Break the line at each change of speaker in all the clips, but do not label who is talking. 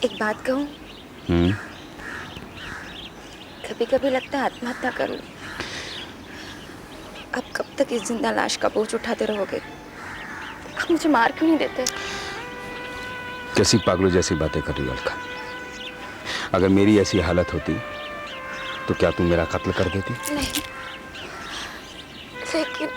एक बात कहूँ? कभी कभी लगता है आत्महत्या करूँ। आप कब तक इस जिंदा लाश का बोझ उठाते रहोगे? आप मुझे मार क्यों नहीं देते?
कैसी पागलों जैसी बातें कर रही हो अलका। अगर मेरी ऐसी हालत होती तो क्या तुम मेरा कत्ल कर देती?
नहीं, लेकिन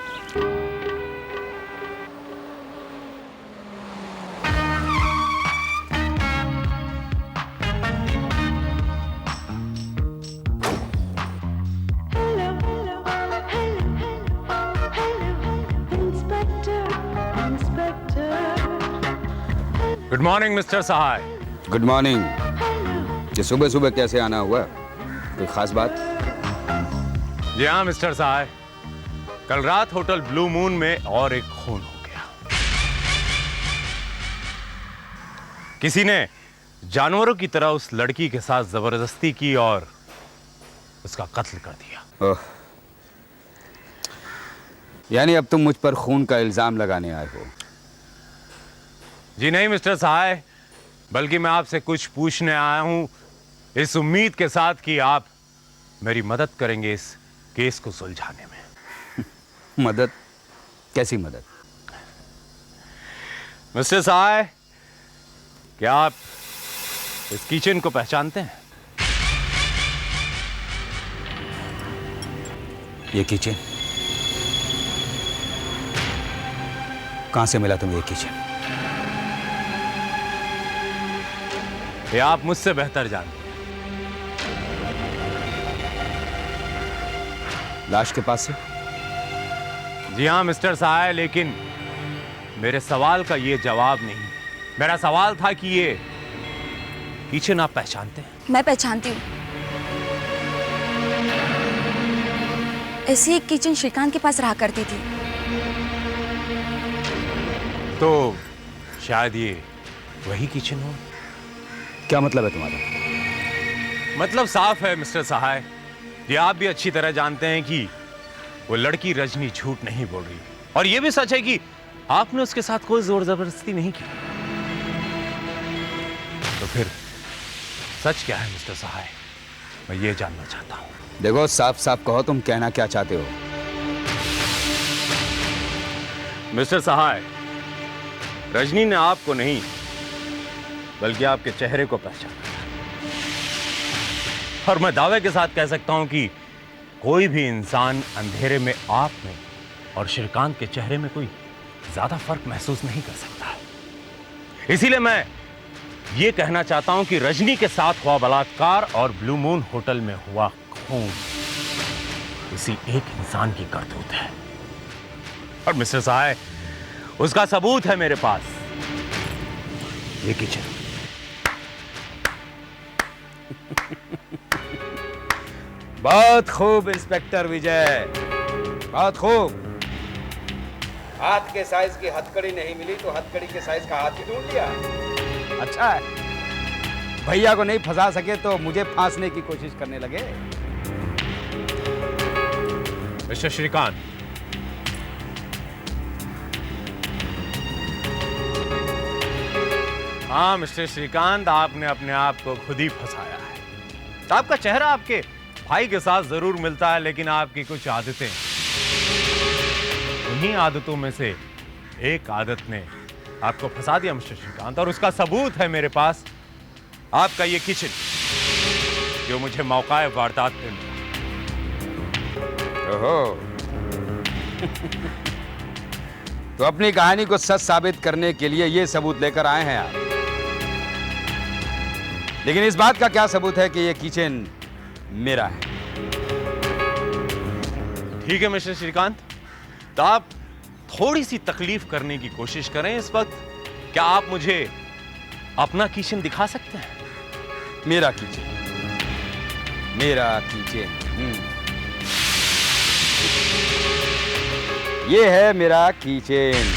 good morning mister Sahay.
Good morning. ये सुबह सुबह कैसे आना हुआ? कोई खास बात?
जी हाँ मिस्टर सहाय, कल रात होटल ब्लू मून में और एक खून हो गया। किसी ने जानवरों की तरह उस लड़की के साथ जबरदस्ती की और उसका कत्ल कर दिया।
ओह, यानी अब तुम मुझ पर खून का इल्जाम लगाने आए हो?
जी नहीं मिस्टर सहाय, बल्कि मैं आपसे कुछ पूछने आया हूं इस उम्मीद के साथ कि आप मेरी मदद करेंगे इस केस को सुलझाने में।
मदद? कैसी मदद?
मिस्टर सहाय, क्या आप इस किचन को पहचानते हैं?
ये किचन? कहां से मिला तुम्हें ये किचन?
ये आप मुझसे बेहतर जानते हैं।
लाश के पास से?
जी हाँ मिस्टर सहाय, लेकिन मेरे सवाल का ये जवाब नहीं। मेरा सवाल था कि ये किचन आप पहचानते हैं?
मैं पहचानती हूँ। ऐसी एक किचन श्रीकांत के पास रहा करती थी।
तो शायद ये वही किचन हो।
क्या मतलब है तुम्हारा?
मतलब साफ है मिस्टर सहाय, ये आप भी अच्छी तरह जानते हैं कि वो लड़की रजनी झूठ नहीं बोल रही, और ये भी सच है कि आपने उसके साथ कोई जोर जबरदस्ती नहीं की। तो फिर सच क्या है मिस्टर सहाय? मैं ये जानना चाहता हूं।
देखो, साफ साफ कहो, तुम कहना क्या चाहते हो?
मिस्टर सहाय, रजनी ने आपको नहीं बल्कि आपके चेहरे को पहचाना, और मैं दावे के साथ कह सकता हूं कि कोई भी इंसान अंधेरे में आप में और श्रीकांत के चेहरे में कोई ज्यादा फर्क महसूस नहीं कर सकता। इसीलिए मैं ये कहना चाहता हूं कि रजनी के साथ हुआ बलात्कार और ब्लू मून होटल में हुआ खून किसी एक इंसान की करतूत है। और मिस्टर सहाय, उसका सबूत है मेरे पास, ये किचन।
बहुत खूब इंस्पेक्टर विजय, बहुत खूब। हाथ के साइज की हथकड़ी नहीं मिली तो हथकड़ी के साइज का हाथ ही ढूंढ लिया। अच्छा है, भैया को नहीं फंसा सके तो मुझे फांसने की कोशिश करने लगे।
मिस्टर श्रीकांत, हाँ मिस्टर श्रीकांत, आपने अपने आप को खुद ही फंसाया है। आपका चेहरा आपके भाई के साथ जरूर मिलता है, लेकिन आपकी कुछ आदतें, उन्हीं आदतों में से एक आदत ने आपको फंसा दिया मिस्टर श्रीकांत, और उसका सबूत है मेरे पास, आपका ये किचन जो मुझे मौका वारदात पे मिला।
ओहो। तो अपनी कहानी को सच साबित करने के लिए ये सबूत लेकर आए हैं आप। लेकिन इस बात का क्या सबूत है कि ये किचन मेरा है?
ठीक है मिस्टर श्रीकांत, तो आप थोड़ी सी तकलीफ करने की कोशिश करें इस वक्त। क्या आप मुझे अपना किचन दिखा सकते हैं?
मेरा किचन? मेरा किचन? ये है मेरा किचन।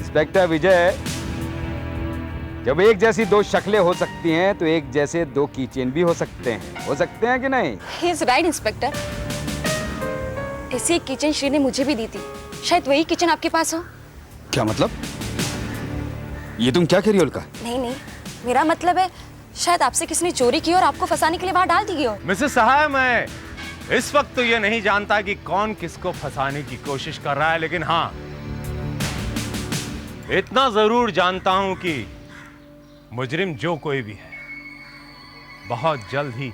इंस्पेक्टर विजय, जब एक जैसी दो शक्लें हो सकती हैं तो एक जैसे दो कीचेन भी हो सकते हैं कि नहीं?
He is right inspector. ऐसी एक किचन श्री ने मुझे भी दी थी, शायद वही किचन आपके पास हो।
क्या मतलब? ये तुम क्या कह रही हो उल्का?
नहीं नहीं, मेरा मतलब है शायद आपसे किसी ने चोरी की और आपको फंसाने के लिए वहां डाल दी गई हो।
मिसेस सहाय, मैं इस वक्त तो ये नहीं जानता कि कौन किसको फंसाने की कोशिश कर रहा है, लेकिन हाँ, इतना जरूर जानता हूं कि मुजरिम जो कोई भी है बहुत जल्द ही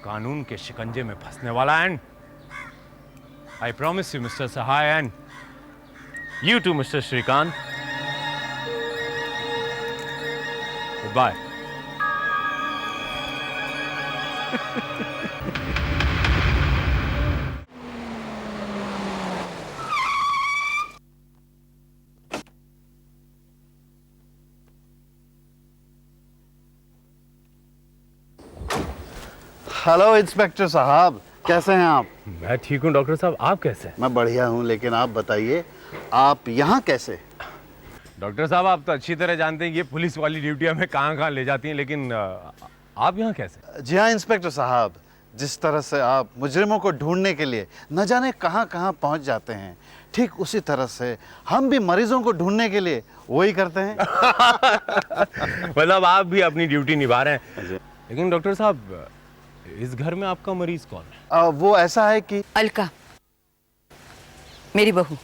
कानून के शिकंजे में फंसने वाला है। And I promise you mister Sahay, and you too mister Shrikant, goodbye.
Hello inspector साहब, कैसे हैं आप?
मैं ठीक हूं डॉक्टर साहब, आप कैसे हैं?
मैं बढ़िया हूं, लेकिन आप बताइए आप यहाँ कैसे?
डॉक्टर साहब, आप तो अच्छी तरह जानते हैं ये पुलिस वाली ड्यूटी हमें कहाँ ले जाती हैं, लेकिन आप यहाँ कैसे?
जी हाँ इंस्पेक्टर साहब, जिस तरह से आप मुजरिमों को ढूंढने के लिए न जाने कहाँ कहाँ पहुँच जाते हैं, ठीक उसी तरह से हम भी मरीजों को ढूंढने के लिए वही करते हैं।
मतलब आप भी अपनी ड्यूटी निभा रहे हैं। लेकिन डॉक्टर साहब, इस घर में आपका मरीज कौन है?
वो ऐसा है कि
अलका, मेरी बहू।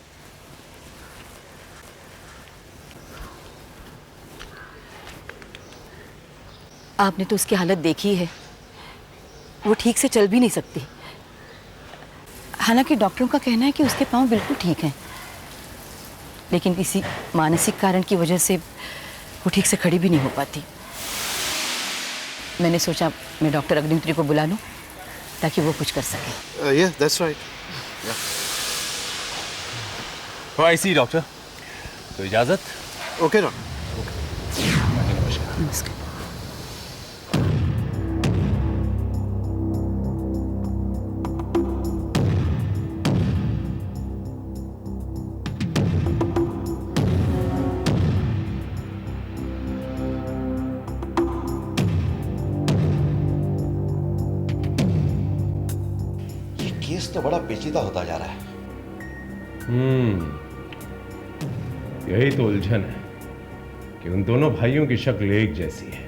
आपने तो उसकी हालत देखी है, वो ठीक से चल भी नहीं सकती। हालांकि डॉक्टरों का कहना है कि उसके पांव बिल्कुल ठीक हैं, लेकिन किसी मानसिक कारण की वजह से वो ठीक से खड़ी भी नहीं हो पाती। मैंने सोचा मैं डॉक्टर अग्निहोत्री को बुला लूं ताकि वो कुछ कर सके।
Yes that's right.
I see doctor, तो इजाजत।
Okay doctor.
नमस्कार।
केस तो बड़ा पेचीदा होता जा रहा है।
यही तो उलझन है कि उन दोनों भाइयों की शक्ल एक जैसी है।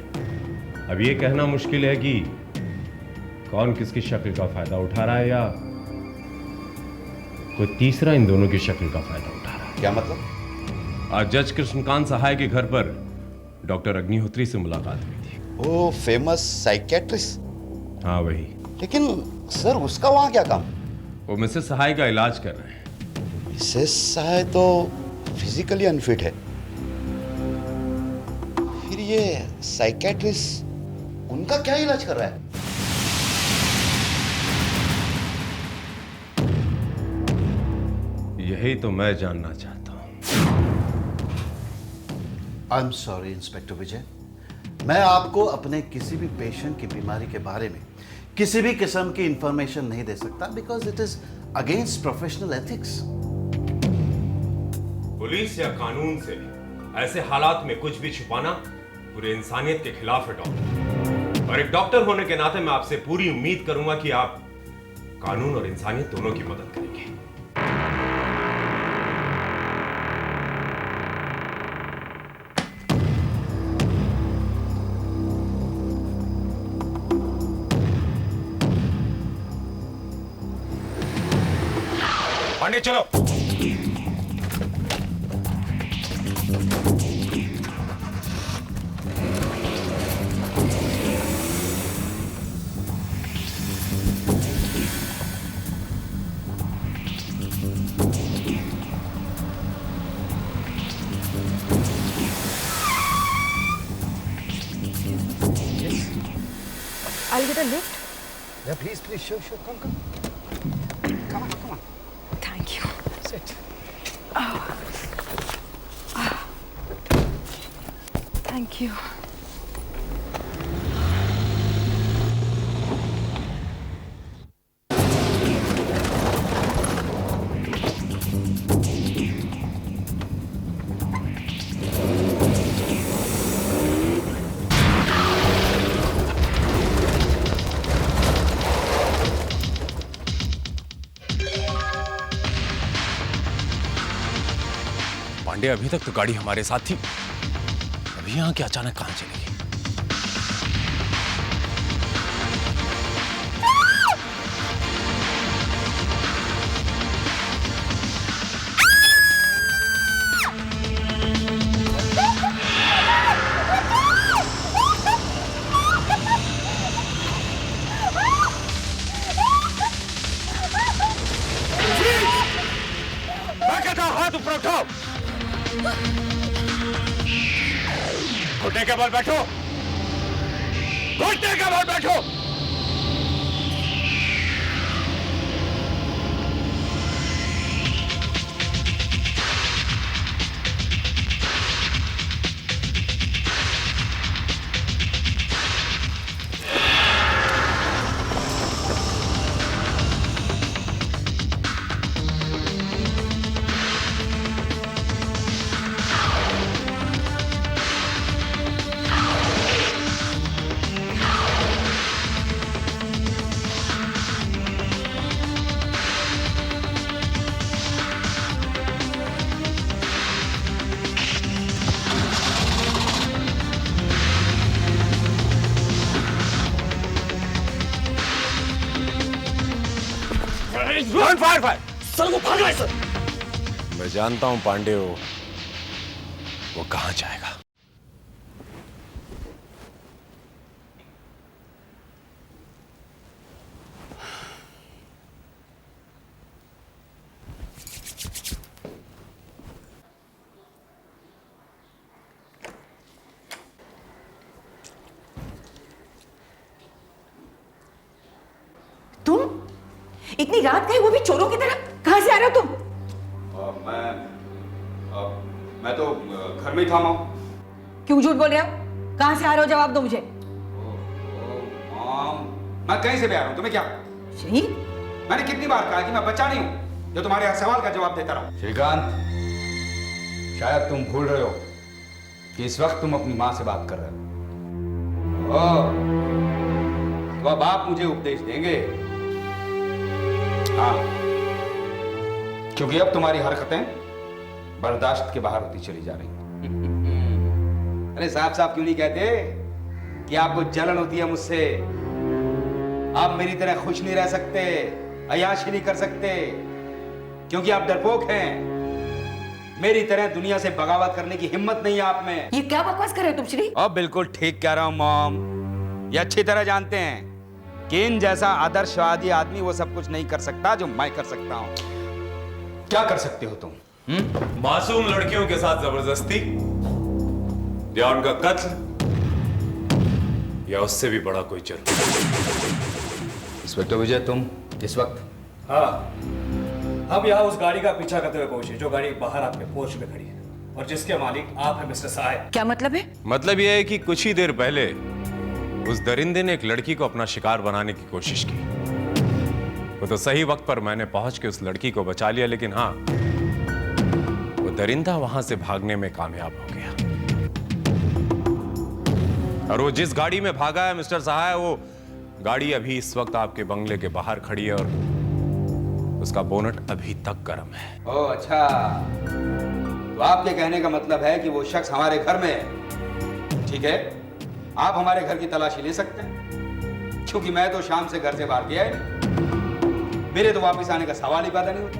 अब ये कहना मुश्किल है कि कौन किसकी शक्ल का फायदा उठा रहा है, या कोई तीसरा इन दोनों की शक्ल का फायदा उठा रहा है।
क्या मतलब?
आज जज कृष्णकांत सहाय के घर पर डॉक्टर अग्निहोत्री से मुलाकात हुई थी।
वो फेमस साइकियाट्रिस्ट?
हाँ वही।
लेकिन सर उसका वहां क्या काम?
वो मिसेस सहाय का इलाज कर रहे हैं।
मिसेस सहाय तो फिजिकली अनफिट है, फिर ये साइकियाट्रिस्ट उनका क्या इलाज कर रहा है?
यही तो मैं जानना चाहता हूं।
आई एम सॉरी इंस्पेक्टर विजय, मैं आपको अपने किसी भी पेशेंट की बीमारी के बारे में किसी भी किस्म की इंफॉर्मेशन नहीं दे सकता, because it is against professional ethics.
Police या कानून से ऐसे हालात में कुछ भी छुपाना पूरे इंसानियत के खिलाफ है डॉक्टर। और एक डॉक्टर होने के नाते मैं आपसे पूरी उम्मीद करूंगा कि आप कानून और इंसानियत दोनों की मदद करेंगे। पांडे चलो।
I'll get a lift.
Yeah, please, sure, come. Come on.
Thank you.
Sit.
Thank you.
Pandey, अभी तक तो गाड़ी हमारे साथ थी, अभी यहां के अचानक कहां चली गई? हाथ ऊपर उठाओ, घुटने के बल बैठो, घुटने के बल बैठो। फायर फायर
सर वो भाग रहा है सर।
मैं जानता हूं पांडे, वो कहां जाएगा।
तुम इतनी रात गए, वो भी चोरों की तरह? कहां से आ रहे हो तुम?
मैं तो घर में ही था माँ।
क्यों झूठ बोल रहे हो? कहां से आ रहे हो, जवाब दो मुझे।
मैं कहीं से भी आ रहा हूँ, तुम्हें क्या?
शहीद,
मैंने कितनी बार कहा कि मैं बच्चा नहीं हूँ जो तुम्हारे हर सवाल का जवाब देता रहा। श्रीकांत, शायद तुम भूल रहे हो कि इस वक्त तुम अपनी माँ से बात कर रहे हो। तो अब आप मुझे उपदेश देंगे? हाँ, क्योंकि अब तुम्हारी हरकतें बर्दाश्त के बाहर होती चली जा रही। अरे साफ साफ क्यों नहीं कहते कि आपको जलन होती है मुझसे? आप मेरी तरह खुश नहीं रह सकते, अय्याशी नहीं कर सकते, क्योंकि आप डरपोक हैं। मेरी तरह दुनिया से बगावत करने की हिम्मत नहीं है आप में।
ये क्या बकवास कर रहे हो तुम श्री?
अब बिल्कुल ठीक कह रहा हूं मॉम। ये अच्छी तरह जानते हैं कि इन जैसा आदर्शवादी आदमी वो सब कुछ नहीं कर सकता जो मैं कर सकता हूं। क्या कर सकते हो तुम?
मासूम लड़कियों के साथ जबरदस्ती, या उनका कत्ल, या उससे भी बड़ा कोई जुर्म।
इंस्पेक्टर विजय, तुम इस वक्त?
हाँ, हम यहाँ उस गाड़ी का पीछा करते हुए पहुंचे जो गाड़ी बाहर आपके पोर्च में खड़ी है और जिसके मालिक आप हैं मिस्टर साहब।
क्या मतलब है?
मतलब यह है कि कुछ ही देर पहले उस दरिंदे ने एक लड़की को अपना शिकार बनाने की कोशिश की। वो तो सही वक्त पर मैंने पहुंच के उस लड़की को बचा लिया, लेकिन हाँ, वो दरिंदा वहां से भागने में कामयाब हो गया। और वो जिस गाड़ी में भागा है मिस्टर सहाय, वो गाड़ी अभी इस वक्त आपके बंगले के बाहर खड़ी है और उसका बोनट अभी तक गर्म है।
ओह अच्छा, तो आपके कहने का मतलब है कि वो शख्स हमारे घर में है। ठीक है, आप हमारे घर की तलाशी ले सकते हैं, क्योंकि मैं तो शाम से घर से बाहर गया ही नहीं। मेरे तो वापस आने का सवाल ही पैदा नहीं होता।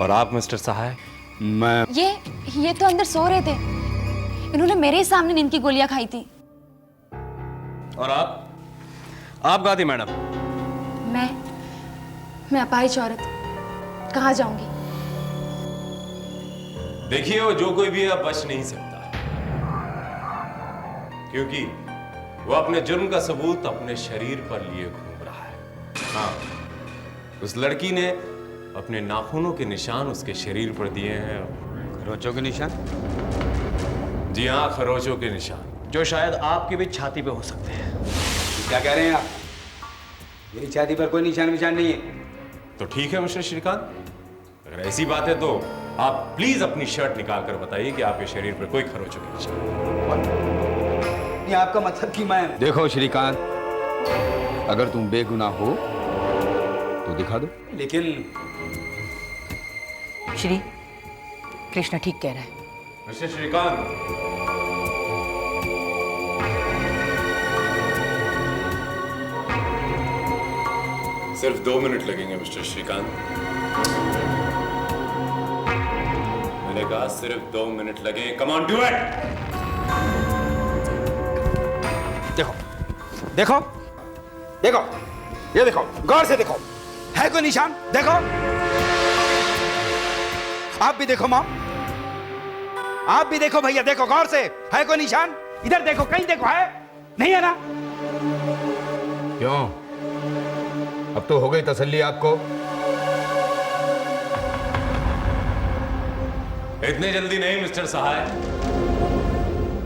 और आप मिस्टर सहाय?
मैं
ये तो अंदर सो रहे थे, इन्होंने मेरे ही सामने नींद की गोलियां खाई थी।
और आप कहाँ थी मैडम?
मैं अपाहिज औरत, कहाँ जाऊंगी?
देखिए, वो जो कोई भी है बच नहीं सकता, क्योंकि वो अपने जुर्म का सबूत अपने शरीर पर लिए घूम रहा है। हाँ, उस लड़की ने अपने नाखूनों के निशान उसके शरीर पर दिए हैं।
खरोचों के निशान?
जी हाँ, खरोचों के निशान,
जो शायद आपकी भी छाती पे हो सकते हैं।
क्या कह रहे हैं आप? मेरी छाती पर कोई निशान नहीं है।
तो ठीक है मिस्टर श्रीकांत, अगर ऐसी बात है तो आप प्लीज अपनी शर्ट निकाल कर बताइए कि आपके शरीर पर कोई खरोचों के निशान।
ये आपका मतलब कि मैं? देखो श्रीकांत, अगर तुम बेगुनाह हो तो दिखा दो, लेकिन
श्री, कृष्णा ठीक कह रहा है।
मिस्टर श्रीकांत, सिर्फ 2 मिनट लगेंगे मिस्टर श्रीकांत। मैंने कहा सिर्फ 2 मिनट लगे। Come on, do it.
देखो देखो देखो, ये देखो, गौर से देखो, है कोई निशान? देखो, आप भी देखो मॉम, आप भी देखो भैया, देखो गौर से, है कोई निशान? इधर देखो, कहीं देखो, है नहीं है ना? क्यों, अब तो हो गई तसल्ली आपको?
इतने जल्दी नहीं मिस्टर सहाय,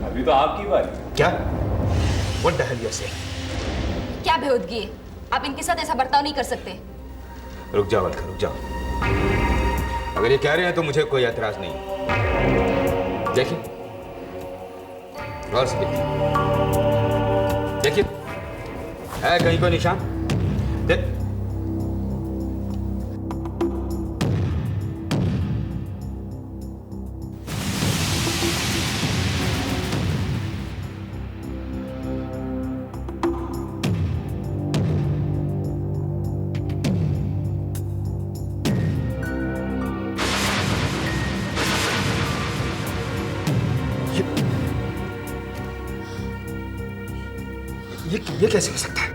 अभी तो आपकी बारी।
क्या? What the hell you say?
क्या बेहूदगी है? आप इनके साथ ऐसा बर्ताव नहीं कर सकते।
रुक जाओ अलका, रुक जाओ। अगर ये कह रहे हैं तो मुझे कोई एतराज नहीं। देखिए, गौर से देखिए, देखिए, है कहीं कोई निशान? देख, ये कैसे हो सकता है?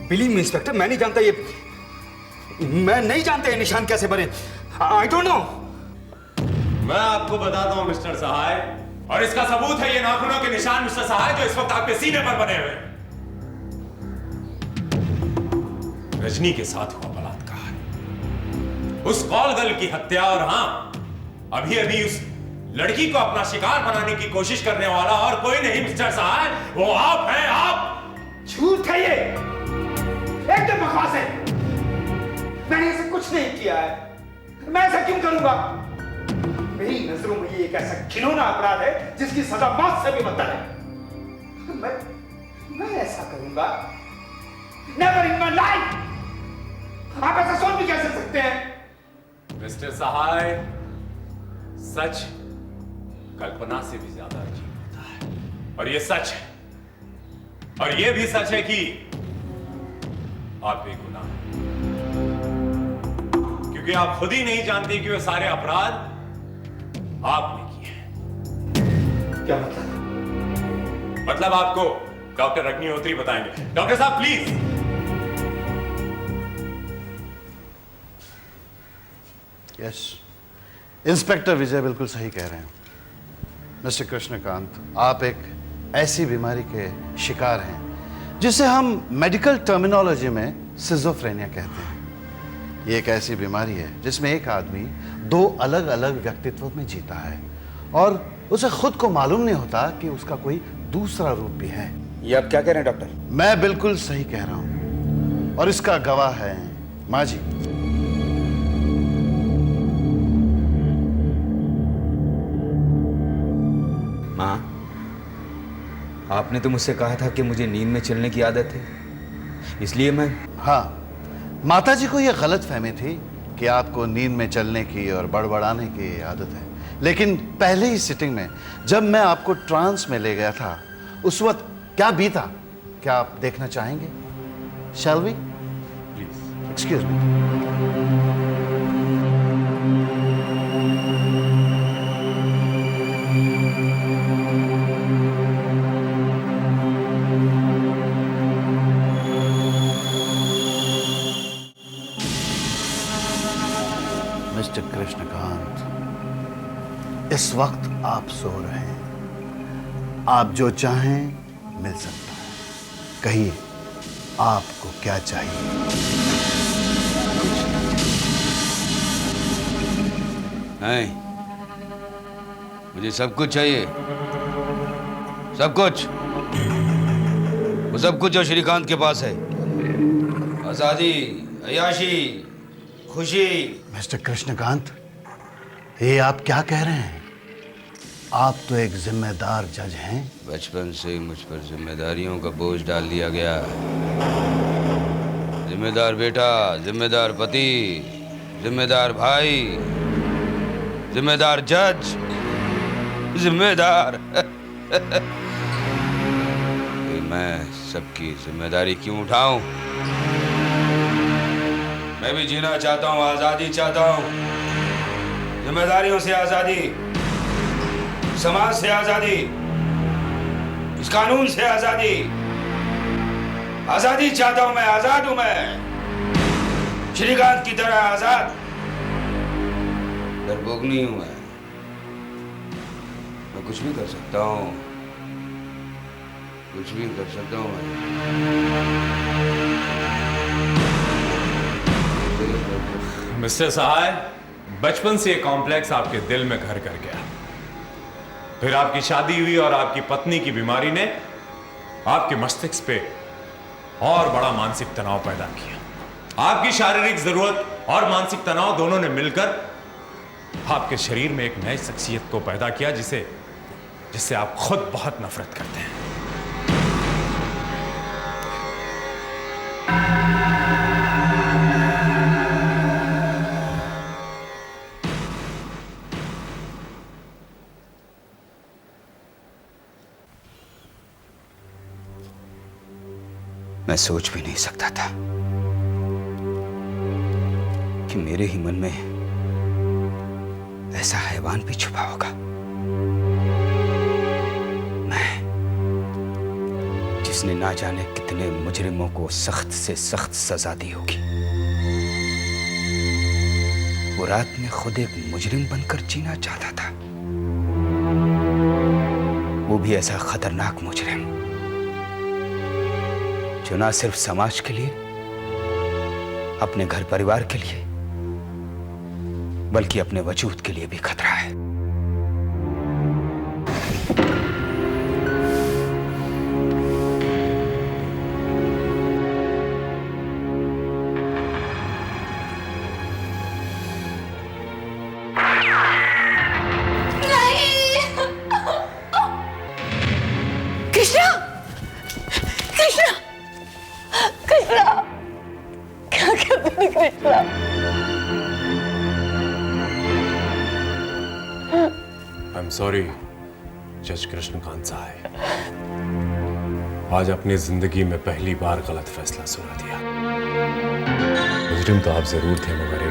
बिलीव मी इंस्पेक्टर, मैं नहीं जानता ये, मैं नहीं जानता ये निशान कैसे बने। I don't know.
मैं आपको बताता हूं मिस्टर सहाय, और इसका सबूत है ये नाखूनों के निशान मिस्टर सहाय, जो इस वक्त आपके सीने पर बने हुए हैं। रजनी के साथ हुआ बलात्कार, उस कॉल गर्ल की हत्या, और हां, अभी अभी उस लड़की को अपना शिकार बनाने की कोशिश करने वाला और कोई नहीं मिस्टर सहाय, वो आप हैं, आप।
झूठ है ये, एकदम बकवास है। मैंने ऐसा कुछ नहीं किया है, मैं ऐसा क्यों करूंगा? मेरी नजरों में ये एक ऐसा घिनौना अपराध है जिसकी सजा मौत से भी बदतर है। मैं ऐसा करूंगा? Never in my life. आप ऐसा सोच भी कैसे सकते हैं?
मिस्टर सहाय, सच कल्पना से भी ज्यादा अजीब होता है, और ये सच है, और ये भी सच है कि आप बेगुनाह हैं, क्योंकि आप खुद ही नहीं जानते कि वो सारे अपराध आपने किए हैं।
क्या मतलब?
मतलब आपको डॉक्टर अग्निहोत्री बताएंगे। डॉक्टर साहब प्लीज।
यस, इंस्पेक्टर विजय बिल्कुल सही कह रहे हैं। मिस्टर कृष्णकांत, आप एक ऐसी बीमारी के शिकार हैं जिसे हम मेडिकल टर्मिनोलॉजी में सिजोफ्रेनिया कहते हैं। ये एक ऐसी बीमारी है जिसमें एक आदमी 2 अलग अलग व्यक्तित्व में जीता है और उसे खुद को मालूम नहीं होता कि उसका कोई दूसरा रूप भी है।
ये आप क्या कह रहे हैं डॉक्टर?
मैं बिल्कुल सही कह रहा हूं, और इसका गवाह है माँ जी।
माँ, आपने तो मुझसे कहा था कि मुझे नींद में चलने की आदत है, इसलिए मैं।
हाँ, माता जी को यह गलत फहमी थी कि आपको नींद में चलने की और बड़बड़ाने की आदत है, लेकिन पहले ही सिटिंग में जब मैं आपको ट्रांस में ले गया था, उस वक्त क्या बीता, क्या आप देखना चाहेंगे? Shall we?
Please.
Excuse me. Mister Krishnakant, इस वक्त आप सो रहे हैं, आप जो चाहें मिल सकता है। कहिए, आपको क्या चाहिए?
नहीं, मुझे सब कुछ चाहिए, सब कुछ, वो सब कुछ जो श्रीकांत के पास है। आजादी, अय्याशी, खुशी।
मिस्टर कृष्णकांत, ये आप क्या कह रहे हैं? आप तो एक जिम्मेदार जज हैं।
बचपन से मुझ पर जिम्मेदारियों का बोझ डाल दिया गया। जिम्मेदार बेटा, जिम्मेदार पति, जिम्मेदार भाई, जिम्मेदार जज, जिम्मेदार मैं सबकी जिम्मेदारी क्यों उठाऊं? मैं भी जीना चाहता हूं, आजादी चाहता हूं, जिम्मेदारियों से आजादी, समाज से आजादी, इस कानून से आजादी। आजादी चाहता हूं मैं, आजाद हूं मैं, श्रीकांत की तरह आजाद। डरपोक नहीं हूं मैं कुछ भी कर सकता हूं, कुछ भी कर सकता हूं मैं।
मिस्टर सहाय, बचपन से ये कॉम्प्लेक्स आपके दिल में घर कर गया। फिर आपकी शादी हुई और आपकी पत्नी की बीमारी ने आपके मस्तिष्क पे और बड़ा मानसिक तनाव पैदा किया। आपकी शारीरिक जरूरत और मानसिक तनाव दोनों ने मिलकर आपके शरीर में एक नई शख्सियत को पैदा किया जिससे आप खुद बहुत नफरत करते हैं।
मैं सोच भी नहीं सकता था कि मेरे ही मन में ऐसा हैवान भी छुपा होगा। मैं, जिसने ना जाने कितने मुजरिमों को सख्त से सख्त सजा दी होगी, वो रात में खुद एक मुजरिम बनकर जीना चाहता था, वो भी ऐसा खतरनाक मुजरिम जो ना सिर्फ समाज के लिए, अपने घर परिवार के लिए, बल्कि अपने वजूद के लिए भी खतरा है।
कृष्णा, कृष्णा, कृष्णा, क्या कहते हैं कृष्णा?
आई एम सॉरी जज कृष्णकांत साहब, आज अपनी जिंदगी में पहली बार गलत फैसला सुना दिया। मुजरिम तो आप जरूर थे, मगर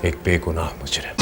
एक बेगुनाह मुजरिम।